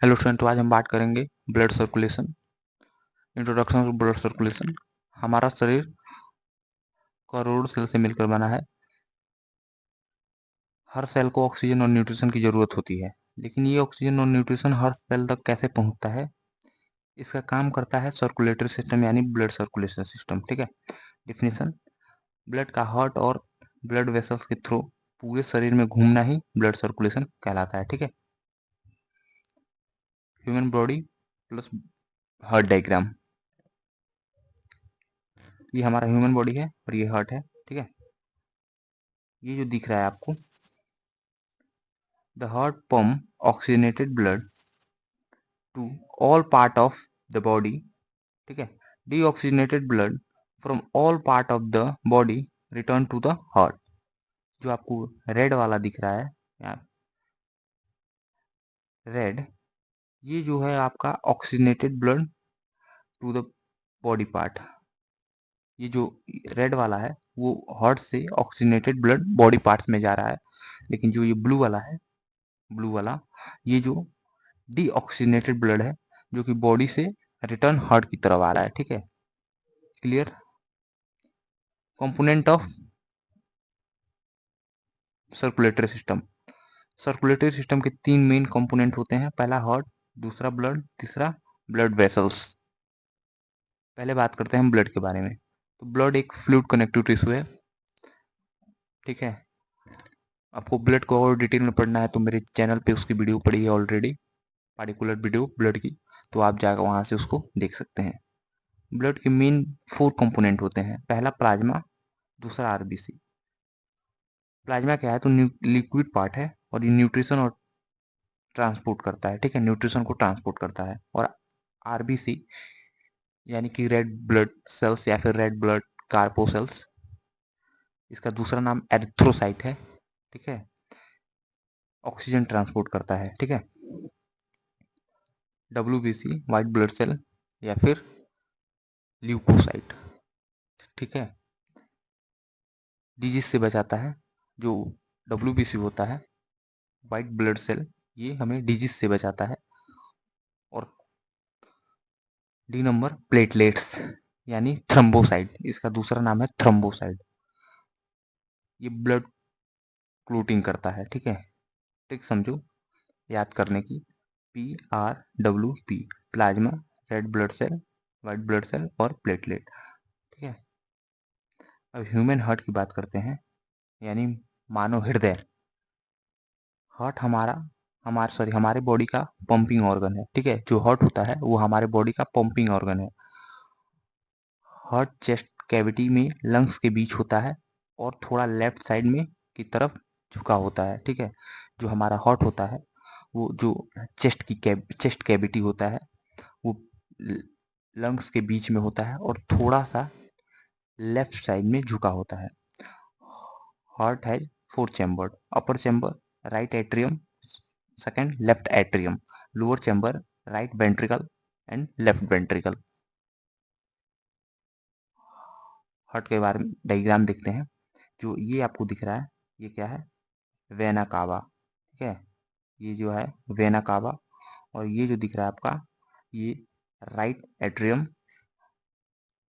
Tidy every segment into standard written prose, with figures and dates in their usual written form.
Hello student, तो आज हम बात करेंगे blood circulation. Introduction to blood circulation. हमारा शरीर करोड़ों सेल से मिलकर बना है। हर सेल को ऑक्सीजन और न्यूट्रिशन की जरूरत होती है, लेकिन ये ऑक्सीजन और न्यूट्रिशन हर सेल तक कैसे पहुंचता है, इसका काम करता है सर्कुलेटरी सिस्टम यानी ब्लड सर्कुलेशन सिस्टम। ठीक है। डिफिनेशन: ब्लड का हार्ट और ब्लड वेसल्स के थ्रू पूरे शरीर में घूमना ही ब्लड सर्कुलेशन कहलाता है। ठीक है। Human body plus heart diagram. ये हमारा ह्यूमन बॉडी है और ये हार्ट है। ठीक है। ये जो दिख रहा है आपको, the heart pump oxygenated blood to all part of the body. ठीक है। Deoxygenated blood from all part of the body return to the heart. जो आपको रेड वाला दिख रहा है यहाँ, रेड, ये जो है आपका oxygenated blood to the body part. ये जो रेड वाला है वो हार्ट से ऑक्सीजनेटेड ब्लड बॉडी पार्ट्स में जा रहा है, लेकिन जो ये ब्लू वाला है, ब्लू वाला, ये जो डीऑक्सीजनेटेड ब्लड है जो कि बॉडी से रिटर्न हार्ट की तरफ आ रहा है। ठीक है। Clear. Component of circulatory system. Circulatory system के तीन मेन कंपोनेंट होते हैं। पहला हार्ट, दूसरा ब्लड, तीसरा ब्लड वेसल्स। पहले बात करते हैं ब्लड के बारे में। तो ब्लड एक फ्लूइड कनेक्टिव टिश्यू है। ठीक है। आपको ब्लड को और डिटेल में पढ़ना है तो मेरे चैनल पे उसकी वीडियो पड़ी है ऑलरेडी, पार्टिकुलर वीडियो ब्लड की, तो आप जाकर वहां से उसको देख सकते हैं। ब्लड के मेन 4 कंपोनेंट होते हैं। पहला प्लाज्मा, दूसरा आरबीसी। प्लाज्मा क्या है? तो लिक्विड पार्ट है और ये न्यूट्रिशन और ट्रांसपोर्ट करता है। ठीक है। न्यूट्रिशन को ट्रांसपोर्ट करता है। और आरबीसी यानी कि रेड ब्लड सेल्स या फिर रेड ब्लड कार्पोसेल्स, इसका दूसरा नाम एरिथ्रोसाइट है। ठीक है। ऑक्सीजन ट्रांसपोर्ट करता है। ठीक है। डब्ल्यूबीसी व्हाइट ब्लड सेल या फिर ल्यूकोसाइट। ठीक है। डिजीज से बचाता है। जो डब्ल्यूबीसी होता है, व्हाइट ब्लड सेल, ये हमें डिजीज से बचाता है। और डी नंबर प्लेटलेट्स यानी थ्रम्बोसाइट, इसका दूसरा नाम है थ्रम्बोसाइट। ये ब्लड क्लोटिंग करता है। ठीक है। ठीक समझो, याद करने की। PRWP, plasma, red blood cell, white blood cell और प्लेटलेट। ठीक है। अब ह्यूमन हार्ट की बात करते हैं, यानी मानव हृदय। हार्ट हमारे बॉडी का पंपिंग ऑर्गन है। ठीक है। जो हार्ट होता है वो हमारे बॉडी का पंपिंग ऑर्गन है। हार्ट चेस्ट कैविटी में लंग्स के बीच होता है और थोड़ा लेफ्ट साइड में की तरफ झुका होता है। ठीक है। जो हमारा हार्ट होता है वो जो चेस्ट कैविटी होता है वो लंग्स के बीच में होता है और थोड़ा सा लेफ्ट साइड में झुका होता है। Heart has 4 chamber: upper chamber, right atrium, second left atrium, lower chamber, right ventricle and left ventricle. Heart के बारे में डायग्राम देखते हैं। जो ये आपको दिख रहा है, ये क्या है? Vena cava. ठीक है। ये जो है वेना कावा। और ये जो दिख रहा है आपका, ये राइट एट्रियम।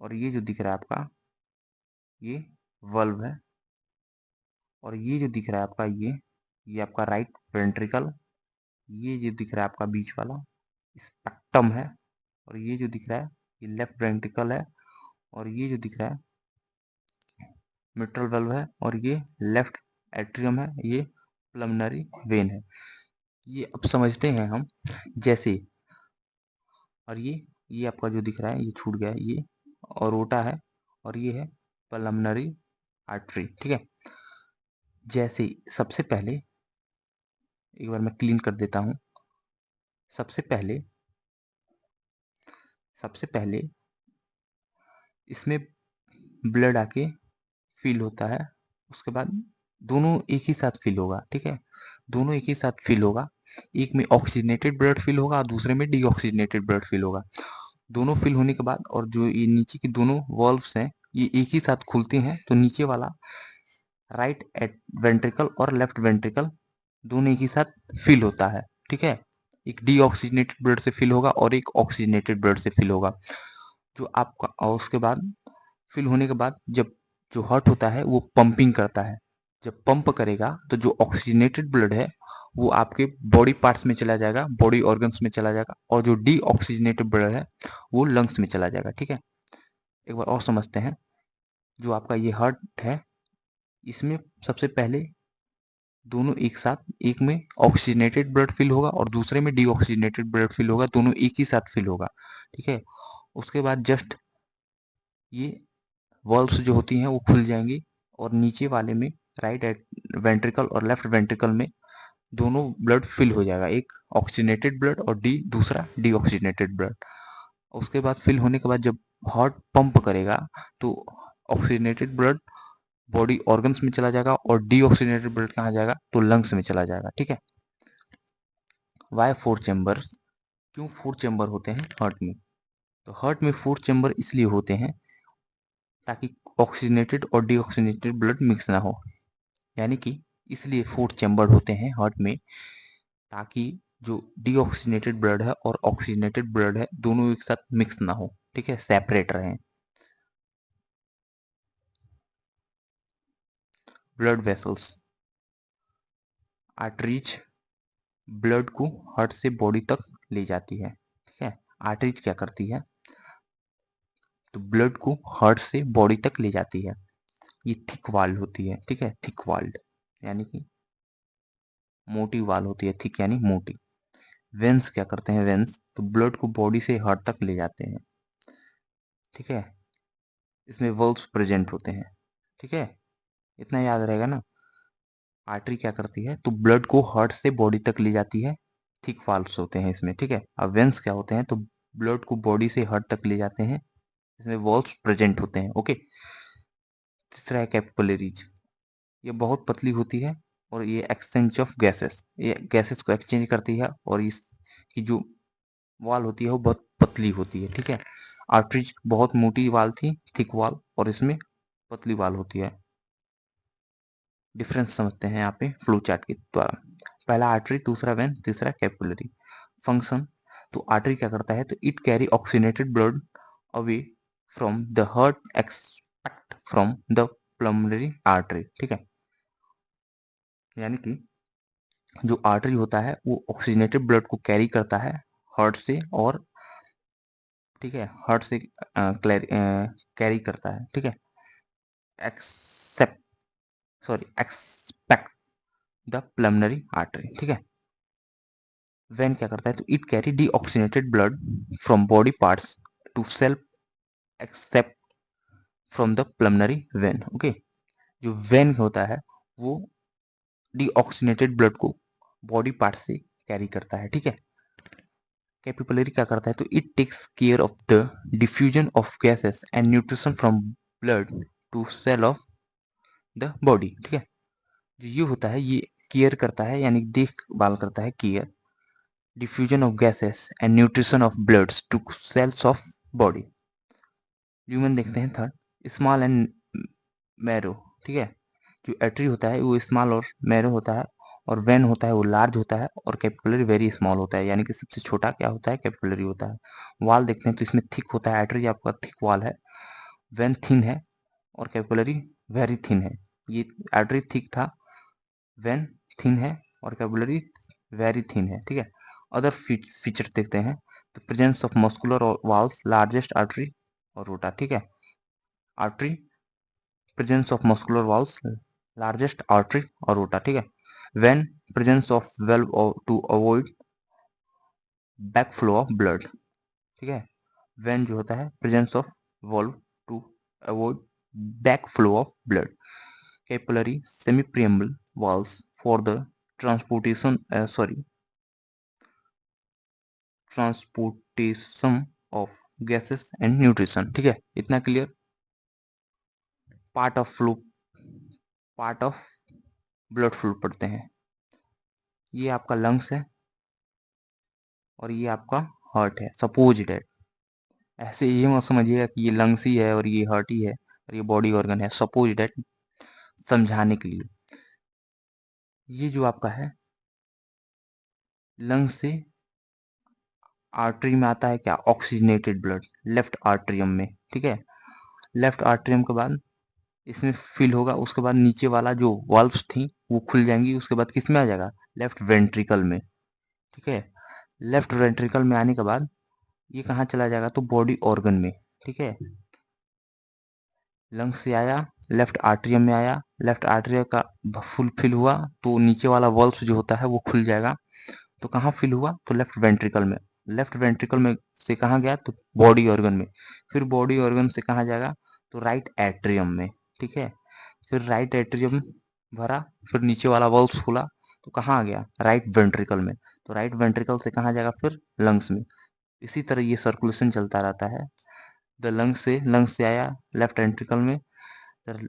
और ये जो दिख रहा है आपका, ये वल्व है। और ये जो दिख रहा है आपका, ये आपका राइट वेंट्रिकल। ये जो दिख रहा है आपका बीच वाला, स्पेक्टम है। और ये जो दिख रहा है, ये लेफ्ट वेंट्रिकल है। और ये जो दिख रहा है, मिट्रल वेल्व है। और ये लेफ्ट एट्रियम है, ये पल्मोनरी वेन है। ये अब समझते हैं हम जैसे। और ये आपका जो दिख रहा है, ये छूट गया है, ये अरोटा है। और ये है पल्मोनरी आर्टरी। ठीक है। जैसे सबसे पहले एक बार मैं क्लीन कर देता हूं। सबसे पहले सबसे पहले इसमें ब्लड आके फिल होता है। उसके बाद दोनों एक ही साथ फिल होगा। ठीक है। दोनों एक ही साथ फिल होगा। एक में ऑक्सीजनेटेड ब्लड फिल होगा और दूसरे में डीऑक्सीजनेटेड ब्लड फिल होगा। दोनों फिल होने के बाद, और जो ये नीचे की दोनों वॉल्व्स हैं, ये एक ही साथ खुलते हैं, तो नीचे वाला राइट वेंट्रिकल और लेफ्ट वेंट्रिकल दोनों एक ही साथ फिल होता है। ठीक है। एक डीऑक्सीजनेटेड ब्लड से फिल होगा और एक ऑक्सीजनेटेड ब्लड से फिल होगा। जो आपका, और उसके बाद फिल होने के बाद जब जो हार्ट होता है वो पंपिंग करता है। जब पंप करेगा तो जो ऑक्सीजनेटेड ब्लड है वो आपके बॉडी पार्ट्स में चला जाएगा, बॉडी ऑर्गन्स में चला जाएगा, और जो डीऑक्सीजनेटेड ब्लड है वो लंग्स में चला जाएगा। ठीक है, एक बार और समझते हैं। जो आपका ये हार्ट है, इसमें सबसे पहले दोनों एक साथ, एक में ऑक्सीजनेटेड ब्लड फिल होगा और दूसरे में डीऑक्सीजनेटेड ब्लड फिल होगा, दोनों एक ही साथ फिल होगा। ठीक है, उसके बाद जस्ट ये वॉल्व्स जो होती हैं वो खुल जाएंगी और नीचे वाले में राइट वेंट्रिकल और लेफ्ट वेंट्रिकल में दोनों ब्लड फिल हो जाएगा, एक ऑक्सीजनेटेड ब्लड और दूसरा डीऑक्सीजनेटेड ब्लड। उसके बाद फिल होने के बाद जब हार्ट पंप करेगा तो ऑक्सीजनेटेड ब्लड बॉडी ऑर्गन्स में चला जाएगा और डीऑक्सीजनेटेड ब्लड कहाँ जाएगा, तो लंग्स में चला जाएगा। ठीक है, वाई 4 चैम्बर, क्यों 4 चैम्बर होते हैं हार्ट में? तो हार्ट में 4 चैम्बर इसलिए होते हैं ताकि ऑक्सीजनेटेड और डीऑक्सीजनेटेड ब्लड मिक्स ना हो। यानी कि इसलिए 4 चैम्बर होते हैं हार्ट में, ताकि जो डीऑक्सीजनेटेड ब्लड है और ऑक्सीजनेटेड ब्लड है दोनों एक साथ मिक्स ना हो। ठीक है, सेपरेट रहें। ब्लड वेसल्स, आर्टरीज ब्लड को हार्ट से बॉडी तक ले जाती है। ठीक है, आर्टरीज क्या करती है, तो ब्लड को हार्ट से बॉडी तक ले जाती है। ये थिक वाल होती है। ठीक है, थिक वाल्ड यानी कि मोटी वाल होती है, थिक यानी मोटी। वेंस क्या करते हैं, वेंस तो ब्लड को बॉडी से हार्ट तक ले जाते हैं। ठीक है, इसमें वल्व्स प्रेजेंट होते हैं। ठीक है, इतना याद रहेगा ना। आर्टरी क्या करती है, तो ब्लड को हार्ट से बॉडी तक ले जाती है, थिक वाल्व्स होते हैं इसमें। ठीक है, अब वेंस क्या होते हैं, तो ब्लड को बॉडी से हार्ट तक ले जाते हैं, इसमें वॉल्व्स प्रेजेंट होते हैं। ओके, तीसरा है कैपिलरीज। ये बहुत पतली होती है और ये एक्सचेंज ऑफ गैसेस, ये गैसेस को एक्सचेंज करती है, और इसकी जो वाल होती है वो बहुत पतली होती है। ठीक है, आर्टरीज बहुत मोटी वाल थी, थिक वाल, और इसमें पतली वाल होती है। डिफरेंस समझते हैं यहाँ पे फ्लो चार्ट के द्वारा। पहला आर्टरी, दूसरा वेन, तीसरा कैपिलरी। फंक्शन, तो आर्टरी क्या करता है, तो it carry oxygenated blood away from the heart expect from the pulmonary artery. ठीक है, यानी कि जो आर्टरी होता है वो ऑक्सीजनेटेड ब्लड को कैरी करता है हार्ट से, और ठीक है, हार्ट से कैरी करता है। ठीक है, except expect the pulmonary artery. ठीक है, वेन क्या करता है, तो it carry deoxygenated blood from body parts to self except from the pulmonary vein. Okay, जो वेन होता है वो डीऑक्सीजनेटेड ब्लड को बॉडी पार्ट से कैरी करता है। ठीक है, कैपिलरी क्या करता है, तो it takes care of the diffusion of gases and nutrition from blood to cell of the body. ठीक है, जो ये होता है ये केयर करता है, यानी देखभाल करता है, care diffusion of gases and nutrition of bloods to cells of body. Human देखते हैं थर्ड, स्मॉल एंड मैरो। ठीक है, जो एट्री होता है वो स्मॉल और मैरो होता है, और वेन होता है वो लार्ज होता है, और कैपिलरी वेरी स्मॉल होता है, यानी कि सबसे छोटा क्या होता है, कैपिलरी होता है। वाल देखते हैं तो इसमें थिक होता है, एट्री आपका थिक वाल है, वेन थिन है, और कैपिलरी वेरी थिन है। ये एट्री थिक था, वेन थिन है, और कैपिलरी वेरी थिन है। ठीक है, अदर फीचर देखते हैं, तो प्रेजेंस ऑफ मस्कुलर और walls, largest artery aorta. ठीक है, artery, presence of muscular walls, largest artery aorta. ठीक है, vein, presence of valve to avoid back flow of blood. ठीक है, वेन जो होता है presence of valve to avoid back flow of blood. Capillary semi permeable walls for the transportation transportation of gases and nutrition. ठीक है, इतना clear. Part of flow, part of blood flow पढ़ते हैं। ये आपका लंग्स है और ये आपका हार्ट है, सपोज डेट। ऐसे ये मत समझिएगा कि ये लंग्स ही है और ये हार्ट ही है और ये बॉडी ऑर्गन है, सपोज डेट समझाने के लिए। ये जो आपका है लंग्स से आर्टरी में आता है क्या, ऑक्सीजनेटेड ब्लड लेफ्ट आर्ट्रियम में, ठीक है। लेफ्ट आर्ट्रियम के बाद इसमें फिल होगा, उसके बाद नीचे वाला जो वाल्व्स थी वो खुल जाएंगी, उसके बाद किस में आ जाएगा, लेफ्ट वेंट्रिकल में, ठीक है। लेफ्ट वेंट्रिकल में आने के बाद ये कहाँ चला जाएगा, तो बॉडी ऑर्गन में, ठीक है। लंग्स से आया, लेफ्ट आर्ट्रियम में आया, लेफ्ट आर्ट्रियम का फुल फिल हुआ तो नीचे वाला वॉल्व जो होता है वो खुल जाएगा। तो कहाँ फिल हुआ, तो लेफ्ट वेंट्रिकल में। लेफ्ट वेंट्रिकल में से कहाँ गया, तो बॉडी ऑर्गन में। फिर बॉडी ऑर्गन से कहाँ जाएगा, तो राइट एट्रियम में, ठीक है। फिर राइट एट्रियम भरा, फिर नीचे वाला वॉल्व खुला तो कहाँ आ गया, राइट वेंट्रिकल में। तो राइट वेंट्रिकल से कहाँ जाएगा, फिर लंग्स में। इसी तरह ये सर्कुलेशन चलता रहता है। द लंग्स से आया लेफ्ट वेंट्रिकल में, फिर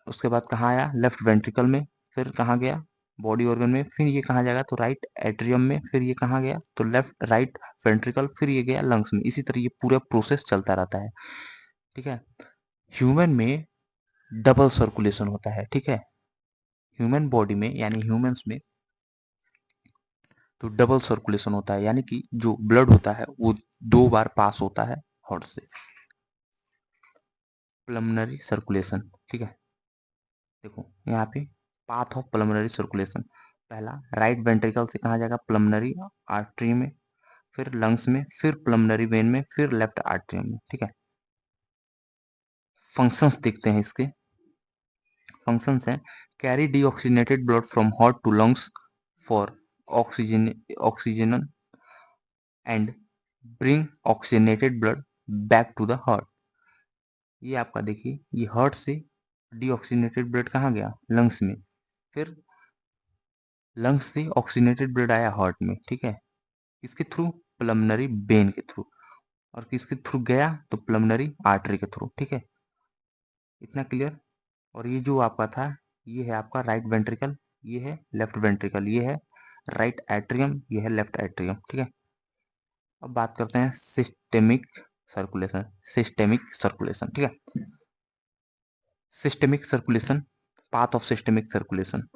उसके बाद कहाँ आया, लेफ्ट वेंट्रिकल में। फिर कहाँ गया, बॉडी ऑर्गन में। फिर ये कहाँ जाएगा, तो राइट एट्रियम में। फिर ये कहाँ गया, तो लेफ्ट राइट वेंट्रिकल। फिर ये गया लंग्स में। इसी तरह ये पूरा प्रोसेस चलता रहता है, ठीक है। ह्यूमन में डबल सर्कुलेशन होता है, ठीक है। ह्यूमन बॉडी में यानी ह्यूमंस में तो डबल सर्कुलेशन होता है, यानी कि जो ब्लड होता है वो 2 बार पास होता है हार्ट से। पल्मोनरी सर्कुलेशन, ठीक है। देखो यहाँ पे पाथ ऑफ पल्मोनरी सर्कुलेशन, पहला राइट वेंट्रिकल से कहाँ जाएगा, पल्मोनरी आर्टरी में, फिर लंग्स में, फिर पल्मोनरी वेन में, फिर लेफ्ट आर्टरी में, ठीक है। फंक्शंस देखते हैं इसके। फंक्शंस हैं, carry deoxygenated blood from heart to lungs for oxygen and bring oxygenated blood back to the heart. ये आपका देखिए, ये हार्ट से डीऑक्सीजनेटेड ब्लड कहाँ गया, लंग्स में। फिर लंग्स से ऑक्सीजनेटेड ब्लड आया हार्ट में, ठीक है। किसके थ्रू, पल्मोनरी वेन के थ्रू। और किसके थ्रू गया, तो पल्मोनरी आर्टरी के थ्रू, ठीक है। इतना क्लियर। और ये जो आपका था, ये है आपका राइट वेंट्रिकल, ये है लेफ्ट वेंट्रिकल, ये है राइट एट्रियम, ये है लेफ्ट एट्रियम, ठीक है। अब बात करते हैं सिस्टेमिक सर्कुलेशन। सिस्टेमिक सर्कुलेशन, ठीक है। Systemic circulation, path of systemic circulation.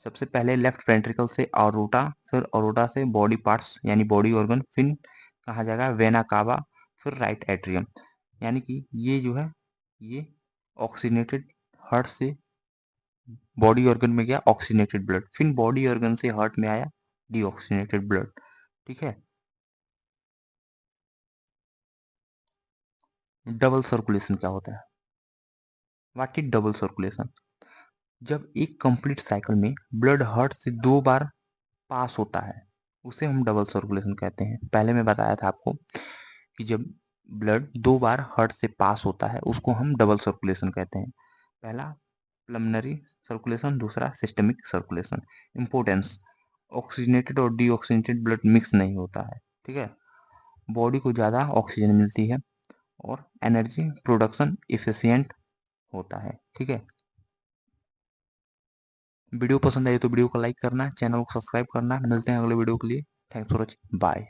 सबसे पहले लेफ्ट वेंट्रिकल से ऑरोटा, फिर ऑरोटा से बॉडी पार्ट्स यानी बॉडी ऑर्गन, फिर कहा जाएगा वेना कावा, फिर राइट एट्रियम। यानी कि ये जो है, ये ऑक्सीजनेटेड हार्ट से बॉडी ऑर्गन में गया ऑक्सीजनेटेड ब्लड, फिर बॉडी ऑर्गन से हार्ट में आया डीऑक्सीजनेटेड ब्लड, ठीक है। डबल सर्कुलेशन क्या होता है, व्हाट इज डबल सर्कुलेशन। जब एक कंप्लीट साइकिल में ब्लड हार्ट से 2 बार पास होता है उसे हम डबल सर्कुलेशन कहते हैं। पहले मैं बताया था आपको कि जब ब्लड 2 बार हार्ट से पास होता है उसको हम डबल सर्कुलेशन कहते हैं। पहला पल्मोनरी सर्कुलेशन, दूसरा सिस्टमिक सर्कुलेशन। इंपोर्टेंस, ऑक्सीजनेटेड और डीऑक्सीजनेटेड ब्लड मिक्स नहीं होता है, ठीक है। बॉडी को ज़्यादा ऑक्सीजन मिलती है और एनर्जी प्रोडक्शन इफिशियंट होता है, ठीक है। वीडियो पसंद आई तो वीडियो को लाइक करना, चैनल को सब्सक्राइब करना। मिलते हैं अगले वीडियो के लिए। Thanks for watching, bye.